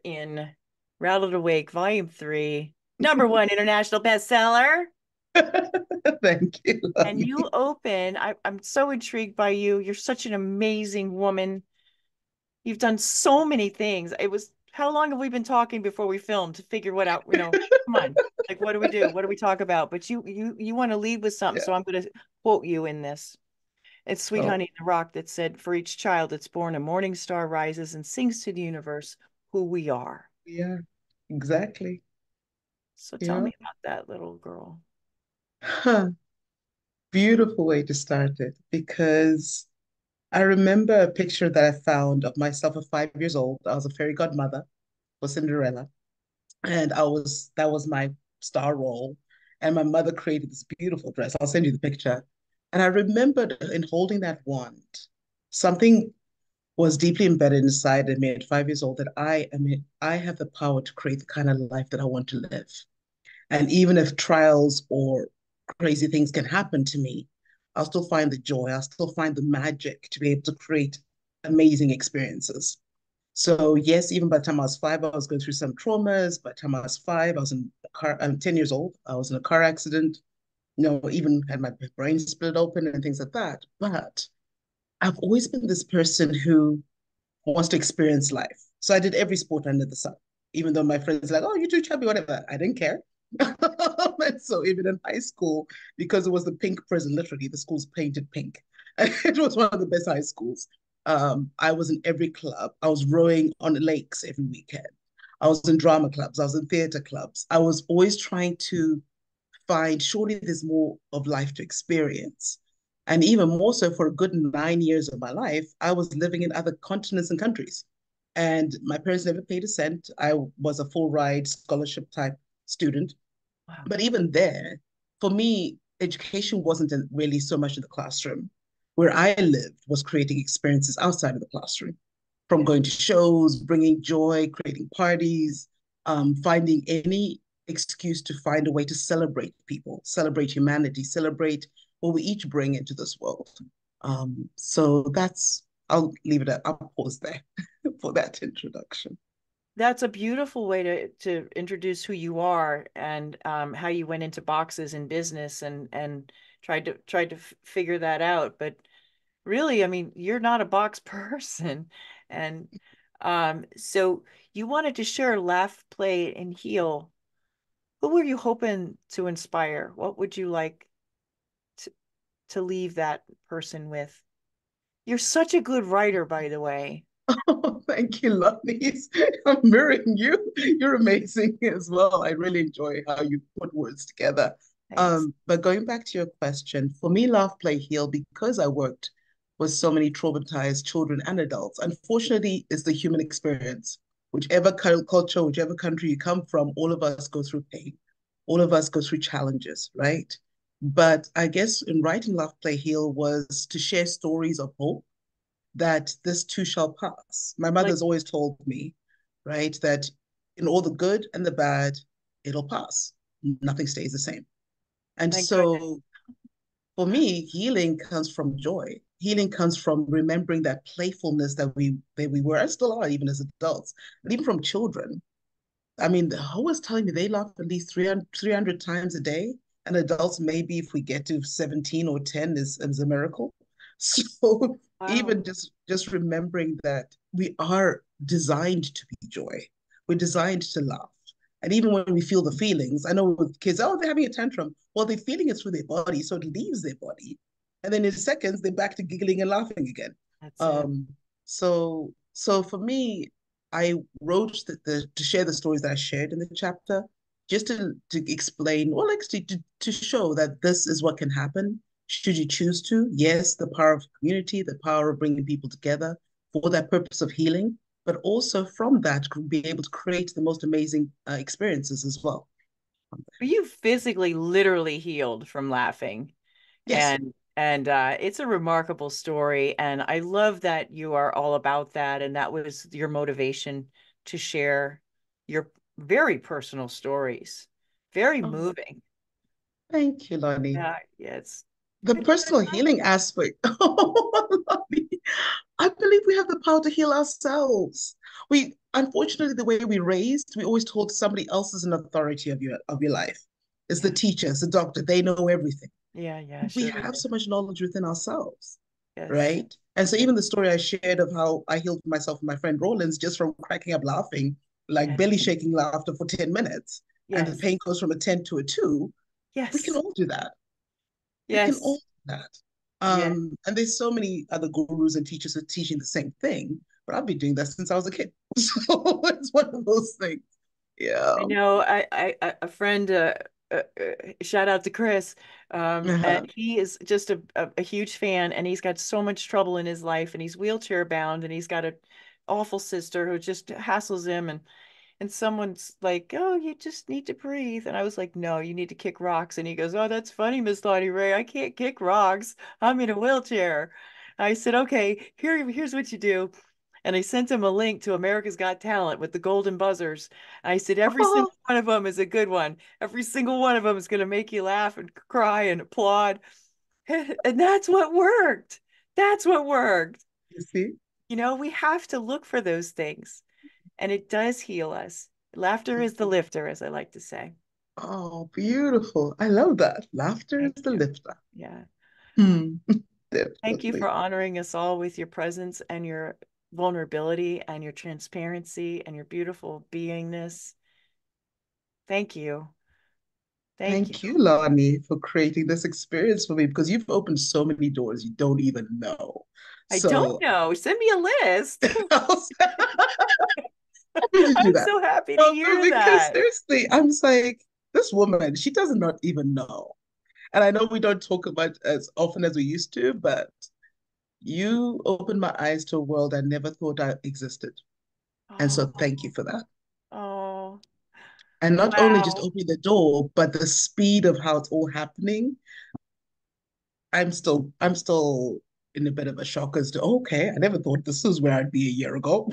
in Rattled Awake, Volume 3, #1 international bestseller. Thank you, And you Lonnie. open, I'm so intrigued by you. You're such an amazing woman. You've done so many things. How long have we been talking before we filmed to figure what out, come on. Like, what do we do? What do we talk about? But you want to lead with something, Yeah. so I'm going to quote you in this. It's Sweet Oh, Honey in the Rock that said, "For each child that's born, a morning star rises and sings to the universe who we are." yeah, exactly. So tell Yeah. me about that little girl. Huh. Beautiful way to start it because I remember a picture that I found of myself at 5 years old. I was a fairy godmother for Cinderella, and that was my star role. And my mother created this beautiful dress. I'll send you the picture. And I remembered in holding that wand, something was deeply embedded inside of me at 5 years old that I have the power to create the kind of life that I want to live. And even if trials or crazy things can happen to me, I'll still find the joy, I'll still find the magic to be able to create amazing experiences. So yes, even by the time I was 5, I was going through some traumas. By the time I was 5, I was in a car. I'm 10 years old. I was in a car accident. Even had my brain split open and things like that. But I've always been this person who wants to experience life. So I did every sport under the sun, even though my friends were like, "Oh, you're too chubby," whatever. I didn't care. And so even in high school, because it was the pink prison, literally the school's painted pink. It was one of the best high schools. I was in every club. I was rowing on lakes every weekend. I was in drama clubs. I was in theater clubs. I was always trying to find, surely there's more of life to experience. And even more so, for a good 9 years of my life, I was living in other continents and countries. And my parents never paid a cent. I was a full ride scholarship type student. Wow. But even there, for me, education wasn't really so much in the classroom. Where I lived was creating experiences outside of the classroom, from Yeah. going to shows, bringing joy, creating parties, finding any excuse to find a way to celebrate people, celebrate humanity, celebrate what we each bring into this world. So I'll leave it at, I'll pause there for that introduction. That's a beautiful way to introduce who you are and how you went into boxes in business and tried to figure that out. But really, I mean, you're not a box person. And so you wanted to share, laugh, play, and heal. Who were you hoping to inspire? What would you like to, to leave that person with? You're such a good writer, by the way. Oh, thank you, Lovelies. I'm mirroring you. You're amazing as well. I really enjoy how you put words together. Thanks. But going back to your question, for me, Laugh, Play, Heal, because I worked with so many traumatized children and adults, unfortunately, it's the human experience. Whichever culture, whichever country you come from, all of us go through pain. All of us go through challenges, right? But I guess in writing Laugh, Play, Heal was to share stories of hope that this too shall pass. My Like, mother's always told me, right, that in all the good and the bad, it'll pass. Nothing stays the same. And thank goodness. so for me, healing comes from joy. Healing comes from remembering that playfulness that we were and still are, even as adults, and even from children. I mean, who was telling me they laugh at least 300 times a day? And adults, maybe if we get to 17 or 10 is a miracle. So Wow. even just remembering that we are designed to be joy. We're designed to laugh. And even when we feel the feelings, I know with kids, oh, they're having a tantrum. Well, they're feeling it through their body, so it leaves their body. And then in seconds, they're back to giggling and laughing again. That's it. Um, so for me, I wrote to share the stories that I shared in the chapter, just to explain, or like to show that this is what can happen should you choose to. Yes, the power of community, the power of bringing people together for that purpose of healing, but also from that, be able to create the most amazing experiences as well. You physically, literally healed from laughing. Yes. And it's a remarkable story. And I love that you are all about that. And that was your motivation to share your very personal stories. Very Oh, moving. thank you, Lonnie. Yeah, yeah, it's The good. personal healing aspect. Oh, Lonnie, I believe we have the power to heal ourselves. unfortunately the way we raised, we always told somebody else is an authority of your life. It's the Yeah. teacher, it's the doctor, they know everything. Yeah, yeah, We sure they have do. so much knowledge within ourselves, Yes. right? And so Yes. even the story I shared of how I healed myself and my friend Rollins just from cracking up laughing, like belly Yes. shaking laughter for 10 minutes, and the Yes. pain goes from a 10 to a 2, we can Yes. all do that. We can all Yes. do that. Yeah. And there's so many other gurus and teachers who are teaching the same thing, but I've been doing that since I was a kid. So it's one of those things. Yeah. I know a friend shout out to Chris, Uh-huh. and he is just a huge fan, and he's got so much trouble in his life, and he's wheelchair bound, and he's got a awful sister who just hassles him, and someone's like, "Oh, you just need to breathe," and I was like, "No, you need to kick rocks," and he goes, "Oh, that's funny, Miss Lottie Ray, I can't kick rocks, I'm in a wheelchair." I said, "Okay, here's what you do." And I sent him a link to America's Got Talent with the golden buzzers. I said, every Oh, single one of them is a good one. Every single one of them is going to make you laugh and cry and applaud. And that's what worked. That's what worked. you see? You know, we have to look for those things, and it does heal us. Laughter is the lifter, as I like to say. Oh, beautiful. I love that. Laughter Thank is the you. lifter. Yeah. Hmm. Thank you for Definitely. honoring us all with your presence and your vulnerability and your transparency and your beautiful beingness. Thank you. Thank you. Thank you, Lani, for creating this experience for me because you've opened so many doors you don't even know. I don't So know. Send me a list. how did you do I'm that? so happy to Well, no, hear because that. seriously, I'm just like, this woman, she does not even know. And I know we don't talk about as often as we used to, but you opened my eyes to a world I never thought I existed. And so Oh, thank you for that. oh, And not only just wow. opening the door, but the speed of how it's all happening. I'm still in a bit of a shock as to, okay, I never thought this was where I'd be a year ago.